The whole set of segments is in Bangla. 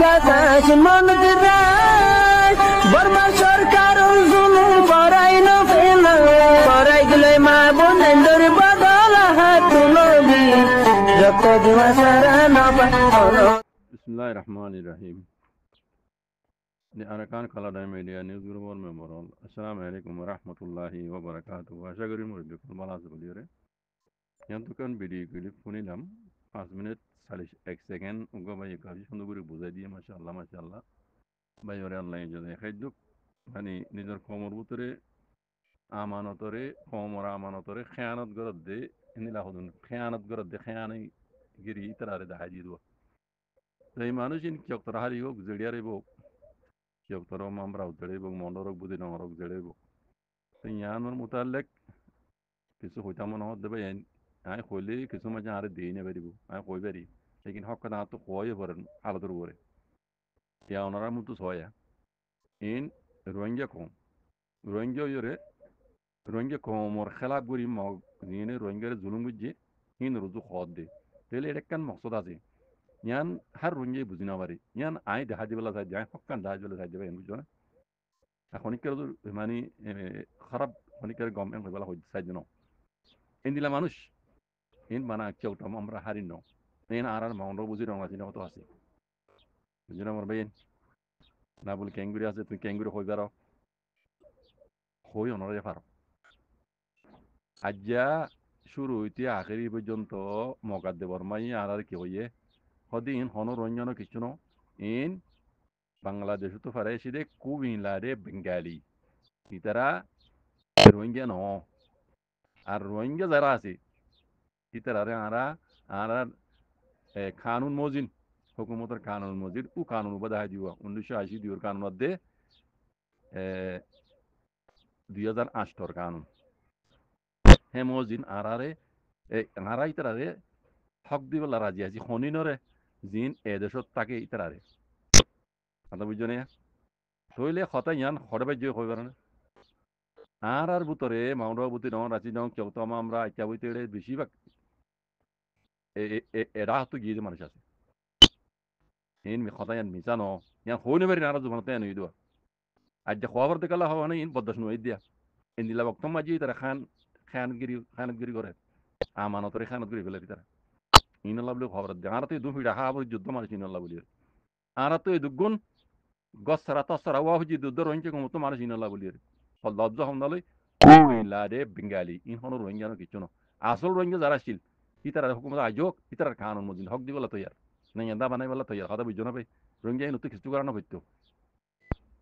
বাতাস মনত রায় বর্মা সরকার জুলুম করাই না ফেলা করাই গেলে মা বোনেদের বদল হাত তুলবি যত দিবা সারা না পালো। বিসমিল্লাহির রহমানির রহিম। The Arakan Kaladay Media News Group member. Assalamu alaikum wa rahmatullahi wa barakatuh. আশা করি মুরব্বী ভালো আছে বলিরে। ইয়ান্তকান ভিডিও ক্লিপ শুনিলাম 5 মিনিট 41 সেকেন্ড উগো ভাই কাজী সুন্দর করে বুঝাই দিয়ে মাশাআল্লাহ মাশাআল্লাহ ভাই ওরে আল্লাহ যদি খাইদুক মানে নিজের কমর ভিতরে আমানতরে কমর আমানতরে খেয়ানত গরদ দে ইনিলা হদুন খেয়ানত গরদ দে খেয়ানি গিরি ইতরারে দা হাজি দো এই মানুষ ইন কি অক্তর হারি হোক জড়িয়ারে হোক কি অক্তর আমরা জড়ে হোক মন্ডরক বুঝি নরক জড়ে হোক তো ইয়ানোর মুতাল্লিক কিছু হইতাম না হতে দেবে আমি কইলে কিছু মাঝে আরে দিই না পারিব আমি কই পারি লেকিন হক কথা তো কয়ে পারেন আলাদার উপরে ইয়া ওনারা মতো ছয়া ইন রোহিঙ্গা কম রোহিঙ্গা ইয়ে রোহিঙ্গা কমর খেলাপ করি মগ নিয়ে রোহিঙ্গার জুলুম বুঝছে হিন রুজু খদ দে তাহলে এটা কেন মকসদ আছে ইয়ান হার রোহিঙ্গাই বুঝি না পারি ইয়ান আই দেখা দিবেলা চাই যায় হকান দেখা দিবেলা চাই দেবে বুঝছো না খনিকের মানে খারাপ খনিকের গভর্নমেন্ট হইবেলা হইতে চাই ন ইন দিলা মানুষ ইন বানা কেউটাম আমরা হারি ন ইন আর মাউন্ড বুঝি রঙা চিনা কত আছে বুঝি না আমার ভাই না বলে ক্যাঙ্গুরি আছে তুমি ক্যাঙ্গুরি হই বেড়াও হই অনরে পারো আজ্জা শুরু হইতে আখেরি পর্যন্ত মগাদ দেবর মাই আর কি হইয়ে হদিন হন রঞ্জন কিছু ন ইন বাংলাদেশ তো ফারে এসে কুবিনলারে বেঙ্গালি ইতারা রোহিঙ্গা ন আর রোহিঙ্গা যারা আছে ইতারারে আরা আরা কানুন মজিন হুকুমতের কানুন মজিদ ও কানুন বাধা দিব 1980 দিওর কানুন মধ্যে 2008 কানুন হে মজিন আরারে আরা ইতারারে হক দিবলা রাজি আছি খনিনরে জিন এদেশত তাকে ইতারারে কথা বুঝছো না তইলে কথা ইয়ান হরবাই যে হইবার না আর ভিতরে মাউন্ট বুতি নন রাজি নন কেউ তো আমরা ইচ্ছা বইতে বেশিরভাগ এরা তো গিয়ে মানুষ আছে ইন কথা ইয়ান মিশা ন ইয়ান হইনে পারি না জমানতে ইয়ান হইদো আজ যে খবর দেখালা হওয়া না ইন বদস নই দিয়া ইন দিলা বক্তম মাঝি তারা খানগিরি করে আমানতরে খানগিরি ফেলে তারা ইন আল্লাহ বলে খবর দে আর তো দু ফিডা হাবর যুদ্ধ মানুষ ইন আল্লাহ বলি আর তো এই দুগুণ গছরা তসরা ওয়া হুজি যুদ্ধ রহিঞ্চে কমতো মানুষ ইন আল্লাহ বলি লজ্জ হমদালই কুইলারে বেঙ্গালি ইন হন রোহিঙ্গা কিছু না আসল রোহিঙ্গা যারা ছিল ইতারা হুকুমত আজক ইতারার কানুন মজিন হক দিবলা তৈয়ার নাই দা বানাই বলা তৈয়ার কথা বুঝছো না ভাই রোহিঙ্গা ইন তো কিছু করানো হইতো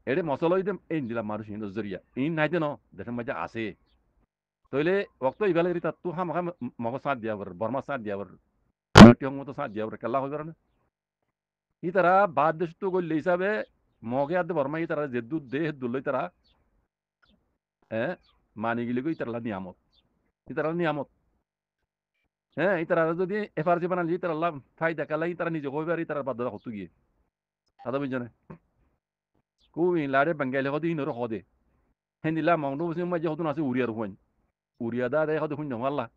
এডে মশলাই দে এই দিলা মানুষ ইন জরিয়া ইন নাই দেন দেশের মাঝে আছে তইলে ওক্ত ইবালে রিতা তু হাম হাম মগ সাথ দিয়াবর বর্মা সাথ দিয়াবর টিয়ং মতো সাথ দিয়াবর কেলা হইবার না ইতারা বাদ দেশ তো গল্লে হিসাবে মগে আদে বর্মা ইতারা জেদু দে দুলই তারা মানি গিলে গই ইতারা নিয়ামত হ্যাঁ ইতারা যদি এফআরজি বানালি ইতারা আল্লাহ ফায়দা কালাই ইতারা নিজে কইবার ইতারা বাদ দাও হতো গিয়ে কথা বুঝছো না কুই লারে বাঙ্গাইলে হদি ইনর হদে হেন্দিলা মাউন্ট বুঝি মাঝে হতুন আছে উড়িয়ার হইন উড়িয়া দা দে হদে হুন আল্লাহ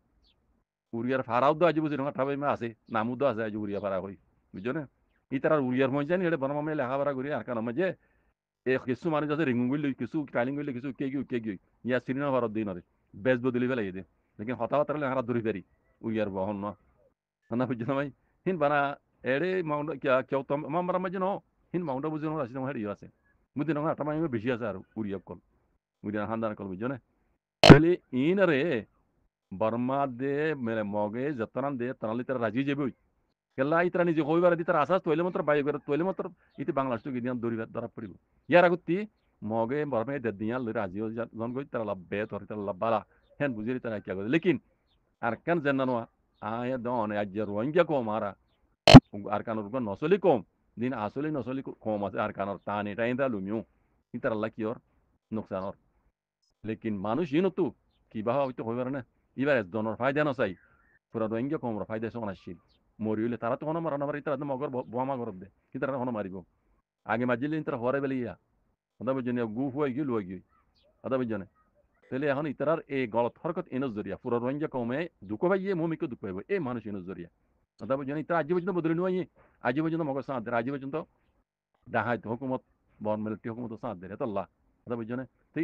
উড়িয়ার ফারাও দো আজ বুঝি রঙা ঠাবাই মা আছে নামু দো আছে আজ উড়িয়া ফারা হই বুঝছো না ইতারা উড়িয়ার মই জানি এটা বর্মা মে লেখা বারা করি আর কারণ মাঝে কিছু মানুষ আছে রিঙ্গুং গইলে কিছু ট্রাইলিং গইলে কিছু কে গই ইয়া সিনেমা ভারত দিন আরে বেশ বদলি ফেলাই দে লেকিন হতা হতা হারা দূরি ফেরি উইয়ার বহন না বুঝছো না ভাই হিন বানা এড়ে মাউন্ট কেউ তো আমরা মাঝে ন হিন মাউন্ট বুঝি না আছে হেরি আছে বুঝি না আটা মাই বেশি আছে আর উড়িয়া কল উড়িয়া হান্দান কল বুঝছো না তাহলে ইন রে বর্মা দে মেলে মগে যতনান দে তনালি তারা রাজি যাবে কেলা ইতরা নিজে কইবার দি তার আসাস তৈলে মাত্র বাই করে তৈলে মাত্র ইতি বাংলাদেশ তো গিদিয়ান দড়ি ধরা পড়িব ইয়ার আগুতি মগে বর্মা দে দিয়ান লই রাজি জন গই তারা লাভবে ধরে তারা লাভবালা হেন বুঝি তারা কি করে লেকিন আর কেন জানানো আয়া দন আজ রোহিঙ্গা কম আরা আর কানোর উপর নসলি কম দিন আসলে নসলি কম আছে আর কানোর টান এটা ইন্দা লুমিও ইতার আল্লাহ কি ওর নোকসানর লেকিন মানুষ ইনতো কিবা হয়তো হইবার না এবার একজনের ফায়দা না চাই পুরা রোহিঙ্গা কম ফায়দা সমান আসছিল মরিলে তারা তো হনো মারা মারি তারা মগর বোমা গরব দে কি তারা হনো মারিব আগে মাজিলে তারা হরে বেলিয়া কথা বুঝছেন গু হুয়াই গিয়ে লুয়াই গিয়ে কথা বুঝছেন তাহলে এখন ইতারার এই গলত হরকত এনস জরিয়া পুরো রোহিঙ্গা কমে দুঃখ পাইয়ে মমিকে দুঃখ পাইব এই মানুষ এনস জরিয়া কথা বুঝছেন ইতারা আজ পর্যন্ত বদলে নয় আজ পর্যন্ত মগর সাঁত আজ পর্যন্ত ডাহাইত হুকুমত বন মিলিটারি হুকুমত সাথ দেরে তো আল্লাহ কথা বুঝছনে তো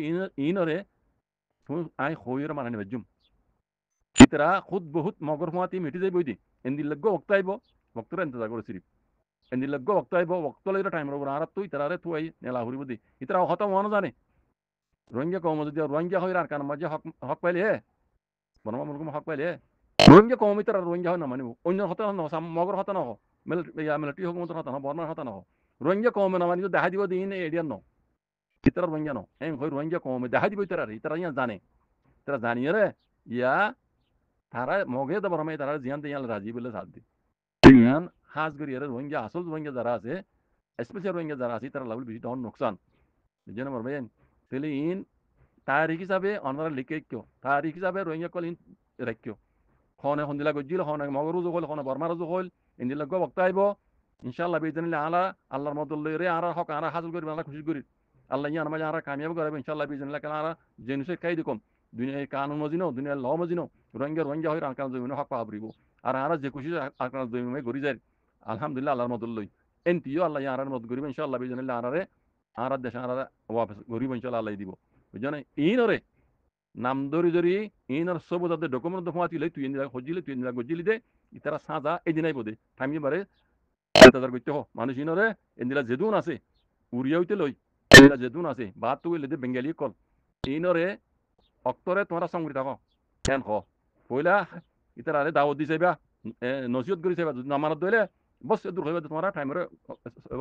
ইনরে আই হইর মানানি বাজুম ইতরা খুদ বহুত মগর হুয়াতি মিটি যাই বইদি এন্দি লাগগো ওক্ত আইব ওক্তর ইন্তজার করে সিরিফ এন্দি লাগগো ওক্ত আইব ওক্ত লাইরা টাইম রবর আর তুই ইতরা রে তুই আই নেলা হুরি বদি ইতরা হতা মন জানে রোহিঙ্গা কম যদি রোহিঙ্গা হইর আর কান মাঝে হক হক পাইলে হে বনমা মুলকুম হক পাইলে হে রোহিঙ্গা কম ইতরা রোহিঙ্গা হয় না মানিব অন্য হতা ন মগর হতা ন মিলিটারি হুকুমত হতা ন বর্মার হতা ন রোহিঙ্গা কম না মানি দেখা দিব দিন এডিয়ান ন ইতরা রোহিঙ্গা ন এম হই রোহিঙ্গা কম দেখা দিব ইতরা ইয়া জানে ইতরা জানিয়ে রে ইয়া তারা মগে তো বরমে তারা জিয়ান দিয়াল রাজি বলে সাথ দি জিয়ান খাস করি এর রোহিঙ্গা আসল রোহিঙ্গা যারা আছে স্পেশাল রোহিঙ্গা যারা আছে তারা লাগুল বেশি তখন নোকসান বুঝছেন বরবেন তাহলে ইন তারিখ হিসাবে অনারা লিখে কেউ তারিখ হিসাবে রোহিঙ্গা কল ইন রাখিও খনে হন্দিলা গজিল খনে মগরুজ হল খনে বর্মারুজ হল ইন্দিলা গো বক্তা আইব ইনশাআল্লাহ বিজনিল্লাহ আলা আল্লাহর মদল লইরে আর হক আর হাসিল করি আল্লাহ খুশি করি আল্লাহ ইয়ান মাঝে আর কামিয়াব করাবে ইনশাআল্লাহ বিজনিল্লাহ কাল আর জেনুসে কাই দিকম দুনিয়া কানুন মজিনো দুনিয়া ল মজিনো রোহিঙ্গা রোহিঙ্গা হই আরকান জমিনো হক পাবরিব আর আর যে খুশি আরকান জমিনো গরি যায় আলহামদুলিল্লাহ আল্লাহর মদল লই এনতিও আল্লাহ ইয়ান আর মদ করিবে ইনশাআল্লাহ বিজনিল্লাহ আরারে আর দেশ আর ওয়াপস গরিব ইনশাআল্লাহ আল্লাহ দিব বুঝছেন ইনরে নাম ধরি ধরি ইনর সব তাদের ডকুমেন্ট দফাতি লই তুই ইন্দিরা হজিলে তুই ইন্দিরা গজিলি দে ইতারা সাজা এই দিনাই বদে থামি বারে ইন্তাজার করতে হ মানুষ ইনরে ইন্দিরা জেদুন আছে উড়িয়া হইতে লই ইন্দিরা জেদুন আছে বাত তুই লেদে বেঙ্গালি কল ইনরে অক্তরে তোমরা সংগৃহীত থাকো কেন হ পয়লা ইতারা আরে দাওয়াত দিছে বা নসিহত করিছে বা নামানত দইলে বস দূর হইবা তোমরা টাইমরে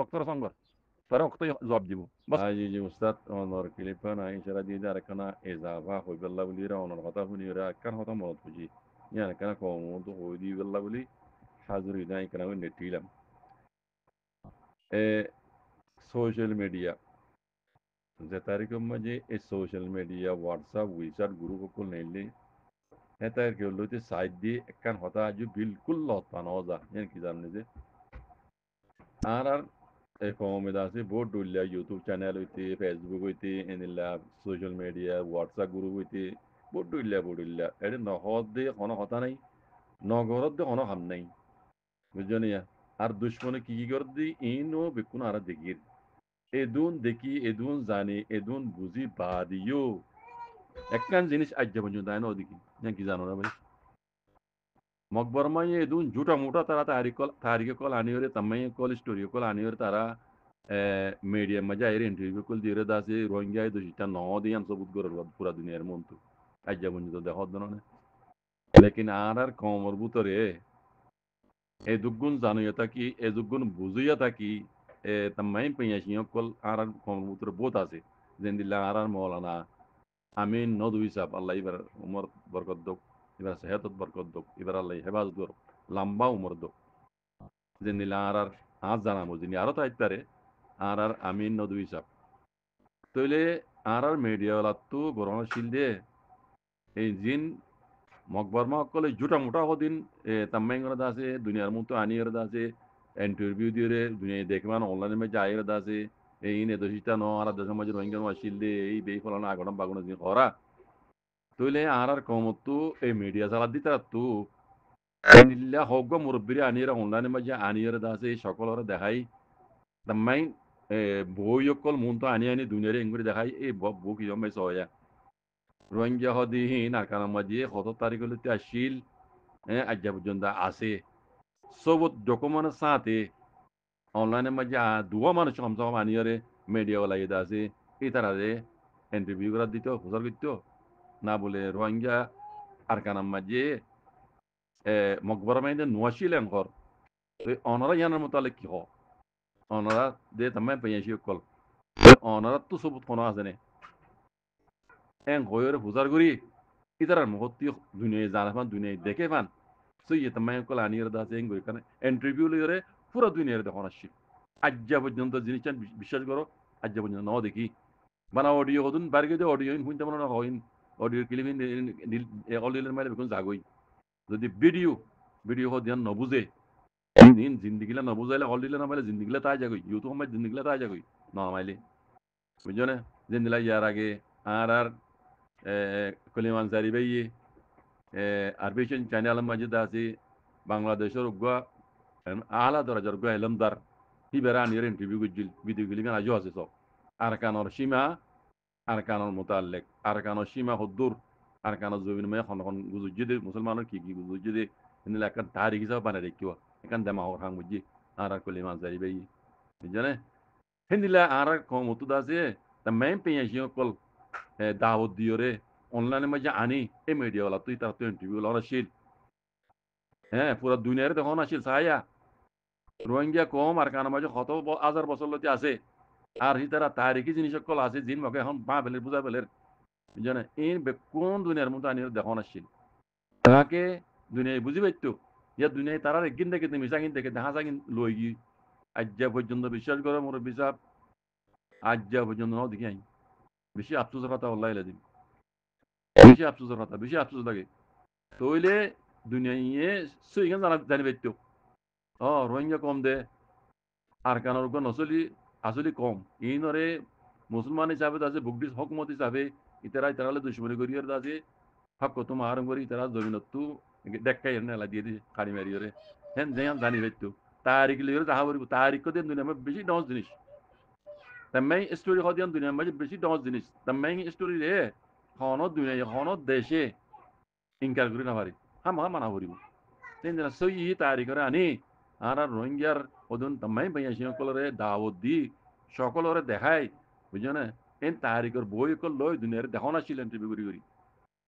অক্তরে সঙ্গ তারা অক্ত জবাব দিব বস আজি যে উস্তাদ অনর ক্লিপন আই সারা দিয়ে আর কানা এজাবা হইবেল্লা বলি রা অনর কথা শুনি রা কান হতা মত বুঝি ইয়ান কানা কম তো হই দি বেল্লা বলি হাজুরি নাই কানা নেটিলাম এ সোশ্যাল মিডিয়া যে তারিখের মাঝে এই সোশ্যাল মিডিয়া হোয়াটসঅ্যাপ উইচাট গ্রুপ সকল নেইলে হেতার কেউ লইতে সাইড দিয়ে একখান হতা আজ বিলকুল লতা নজা ইয়ান কি জানি যে আর কমেদ আছে বহুত ডুলিয়া ইউটিউব চ্যানেল হইতে ফেসবুক হইতে এনিলা সোশ্যাল মিডিয়া হোয়াটসঅ্যাপ গ্রুপ হইতে বহুত ডুলিয়া এটা নহদ দিয়ে কোনো কথা নাই নগরত দিয়ে কোনো হাম নাই বুঝছো নিয়া আর দুশ্মনে কি করে দি ইনও বেকুন আর দেখির এদুন দেখি এদুন জানি এদুন বুঝি বাদিও একখান জিনিস আজ পর্যন্ত তাই না ওদিকে কি জানো না ভাই মকবরমাই এদুন জুটা মুটা তারা তারিখ কল আনিওরে তামাই কল স্টোরি কল আনিওরে তারা মিডিয়া মজা এর ইন্টারভিউ কল দিয়ে দাসে রোহিঙ্গা দোষিটা ন দিয়ান সবুত করে পুরা দুনিয়ার মন্তু আজ পর্যন্ত দেখো না লেকিন আর কমর ভিতরে এই দুগুণ জানুয়া থাকি এই দুগুণ বুঝিয়া থাকি তামাই পেঁয়াশিয়া কল আর কমর ভিতরে বোধ আছে জেন্দিল্লা আর মৌলানা আমিন নদু হিসাব আল্লাহ এবার উমর বরকত দোক এবার সেহতত বরকত দোক এবার আল্লাহ হেফাজত দোক লম্বা উমর দোক জেন্দিল্লা আর আজ জানামো যিনি আরো তাইতারে আর আমিন নদু হিসাব তইলে আর মিডিয়াওয়ালা তো গরমশীল দে এই জিন মকবরমা অকলে জুটা মোটা হদিন তাম্মাই করে আছে দুনিয়ার মতো আনিয়ে আছে ইন্টারভিউ দিয়ে দুনিয়া দেখমান অনলাইনে মধ্যে আইয়ে আছে এই নে দোষিতা ন আর দেশের মাঝে রোহিঙ্গা আসিল দে এই বেই ফলানো আগন বাগুন দিন করা তইলে আর কমতো এই মিডিয়া চালা দিতে তো নিল্লা হগ্গ মুরব্বীরে আনিয়ে অনলাইনে মাঝে আনিয়ে আছে সকলরে দেখাই তাম্মাই বই অকল মন তো আনি দুনিয়ারে এঙ্গুরি দেখাই এই বউ কি জমাই সহয়া রোহিঙ্গা হদিহীন আর কারণ মাঝে কত তারিখ হলে আসিল আজ পর্যন্ত আছে সব ডকুমেন্টের সাথে অনলাইনের মাঝে দুয়া মানুষ কমসম আনিয়ারে মিডিয়াওয়ালা ইয়ে আছে এই তারা ইন্টারভিউ করার দিত প্রচার করত না বলে রোহিঙ্গা আর কানার মাঝে মকবরা মাইনে নোয়াশিল এঙ্কর অনারা ইয়ানোর মতো কি হ অনারা দে তামাই পেঁয়াশি কল অনারা তো সবুত কোনো আছে নে এং হয়ে প্রচার করি ইতারার মহত্তি দুনিয়ায় জানা পান দুনিয়ায় দেখে পান সই তামাই কল আনিয়ে আছে এং গই কারণ ইন্টারভিউ লইরে পুরো দুনিয়ার দেখুন আসছি আজ পর্যন্ত জিনিসটা বিশ্বাস করো আজ পর্যন্ত ন দেখি বানা অডিও হতুন বাড়ি গিয়ে অডিও শুনতে মনে না হইন অডিও ক্লিপিং অডিওর মাইলে বেগুন জাগই যদি ভিডিও ধ্যান নবুঝে জিন্দিগিলা নবুঝাইলে অডিও না মাইলে জিন্দিগিলা তাই যাগই ইউটিউব মাইলে জিন্দিগিলা তাই যাগই ন মাইলে বুঝছো না জিন্দিলা ইয়ার আগে আর কলিমান জারি বাইয়ে আরবিশন চ্যানেল মাঝে আছে বাংলাদেশের উগ্র আলা দরজার উগ্র এলমদার হিবেরা আনিয়ে ইন্টারভিউ করছিল ভিডিওগুলি গান আজও আছে সব আরকানোর সীমা আরকানোর মোতাল্লেক আরকানোর সীমা হদ্দুর আরকানোর জমিন মে খন খন গুজুজি মুসলমানের কি গুজুজি দে ইনি লাকান তারিখ হিসাব বানায় রেখিও এখান দেমা হর হাং বুঝি আর কলি মাছ যাই বাই বুঝনে হিন্দিলা আর কম হতো দাসে তা মেন পেয়ে কল দাওয়াত দিওরে অনলাইনে মাঝে আনি এই মিডিয়া ওলা তুই তার তো ইন্টারভিউ লড়া শিল হ্যাঁ পুরো দুনিয়ারে তখন আসিল সাহায্য রোহিঙ্গা কম আর কারণ মাঝে কত হাজার বছর লতি আছে আর হি তারা তারিখি জিনিস সকল আছে জিন মকে এখন বা বেলের বুঝা বেলের জানে এই কোন দুনিয়ার মধ্যে আনি দেখুন আসছিল তাকে দুনিয়ায় বুঝি পাইতো ইয়া দুনিয়ায় তারা একদিন দেখে মিশাগিন দেখে দেখা যাগিন লই গি আজ্জা পর্যন্ত বিশ্বাস করে মোর বিচার আজ্জা পর্যন্ত নাও দেখি আই বেশি আফসোসের কথা আল্লাহ দিন বেশি আফসোসের কথা বেশি আফসোস লাগে তইলে দুনিয়ায় সুইগান জানি পাইতো রোহিঙ্গা কম দে আর কারণ নচলি আসলে কম ইনরে মুসলমান হিসাবে আছে বুকডিস হকমত হিসাবে ইতারা দুশ্মনী করি আছে হক তোমার আরম করি ইতারা জমিনতু দেখাই নেলা দিয়ে দি কাড়ি মারি ওরে হেন যেন জানি পাইতো তারিখ লিয়ে তাহা বলিব তারিখ দিন দুনিয়া বেশি ডস জিনিস তামাই স্টোরি হদিয়ান দুনিয়া মাঝে বেশি ডস জিনিস তামাই স্টোরি রে হন দেশে ইনকার করি না পারি হামা না করিব তিনদিন সই তারিখরে আনি আর রোহিঙ্গার ওদন তামাই ভাইয়া সকলরে দাওয়াত দি সকলরে দেখাই বুঝছো না এই তারিখের বই কল লই দুনিয়ার দেখাও না ছিলেন টিভি করি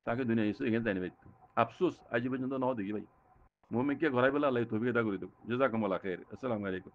তাকে দুনিয়া এসে এখানে জানি ভাই আফসোস আজ পর্যন্ত নাও দেখি ভাই মোমেকে ঘরাই বেলা আল্লাহ তৌফিক আদা করে দেব জাযাকুমুল্লাহ খাইর আসসালামু আলাইকুম